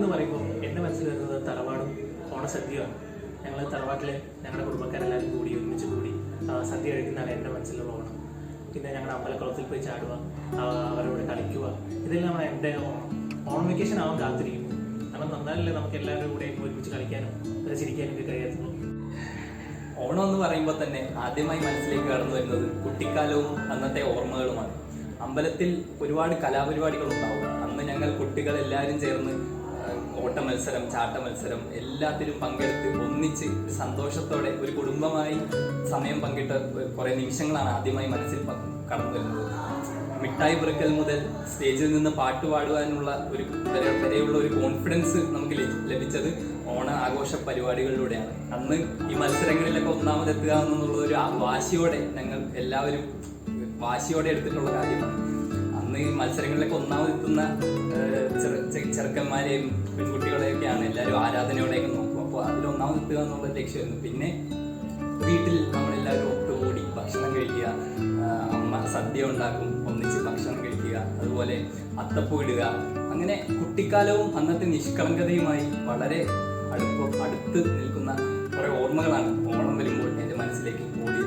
എന്ന് പറയുമ്പോൾ എൻ്റെ മനസ്സിൽ വരുന്നത് തറവാടും ഓണസദ്യയാണ്. ഞങ്ങൾ തറവാട്ടിലെ ഞങ്ങളുടെ കുടുംബക്കാരെല്ലാവരും കൂടി ഒരുമിച്ച് കൂടി സദ്യ കഴിക്കുന്നതാണ് എൻ്റെ മനസ്സിലുള്ള ഓണം. പിന്നെ ഞങ്ങളുടെ അമ്പലക്കുളത്തിൽ പോയി ചാടുക, അവരോട് കളിക്കുക, ഇതെല്ലാം എൻ്റെ ഓണം വെക്കേഷൻ ആവാൻ കാത്തിരിക്കും. കാരണം നന്നാലല്ലേ നമുക്ക് എല്ലാവരും കൂടെ ഒരുമിച്ച് കളിക്കാനും ചിരിക്കാനും ഒക്കെ കഴിയത്തുള്ളൂ. ഓണം എന്ന് പറയുമ്പോൾ തന്നെ ആദ്യമായി മനസ്സിലേക്ക് കടന്നു വരുന്നത് കുട്ടിക്കാലവും അന്നത്തെ ഓർമ്മകളുമാണ്. അമ്പലത്തിൽ ഒരുപാട് കലാപരിപാടികളുണ്ടാവും. അന്ന് ഞങ്ങൾ കുട്ടികളെല്ലാവരും ചേർന്ന് ഓട്ട മത്സരം, ചാട്ട മത്സരം എല്ലാത്തിലും പങ്കെടുത്ത് ഒന്നിച്ച് സന്തോഷത്തോടെ ഒരു കുടുംബമായി സമയം പങ്കിട്ട കുറേ നിമിഷങ്ങളാണ് ആദ്യമായി മനസ്സിൽ കടന്നു വരുന്നത്. മിഠായി പെറുക്കൽ മുതൽ സ്റ്റേജിൽ നിന്ന് പാട്ട് പാടുവാനുള്ള വരെയുള്ള ഒരു കോൺഫിഡൻസ് നമുക്ക് ലഭിച്ചത് ഓണ ആഘോഷ പരിപാടികളിലൂടെയാണ്. അന്ന് ഈ മത്സരങ്ങളിലൊക്കെ ഒന്നാമതെത്തുക എന്നുള്ള ഒരു വാശിയോടെ ഞങ്ങൾ എല്ലാവരും വാശിയോടെ എടുത്തിട്ടുള്ള കാര്യമാണ്. അന്ന് ഈ മത്സരങ്ങളിലൊക്കെ ഒന്നാമതെത്തുന്ന ചെറുക്കന്മാരെയും പെൺകുട്ടികളെയൊക്കെയാണ് എല്ലാവരും ആരാധനയോടെയൊക്കെ നോക്കും. അപ്പോൾ അതിലൊന്നാമതെത്തുക എന്നുള്ള ലക്ഷ്യമായിരുന്നു. പിന്നെ വീട്ടിൽ നമ്മളെല്ലാവരും ഒത്തുകൂടി ഭക്ഷണം കഴിക്കുക, അമ്മ സദ്യ ഉണ്ടാക്കും, ഒന്നിച്ച് ഭക്ഷണം കഴിക്കുക, അതുപോലെ അത്തപ്പൂ ഇടുക. അങ്ങനെ കുട്ടിക്കാലവും അന്നത്തെ നിഷ്കളങ്കതയുമായി വളരെ അടുത്ത് നിൽക്കുന്ന കുറേ ഓർമ്മകളാണ് ഓണം വരുമ്പോൾ എൻ്റെ മനസ്സിലേക്ക് ഓടി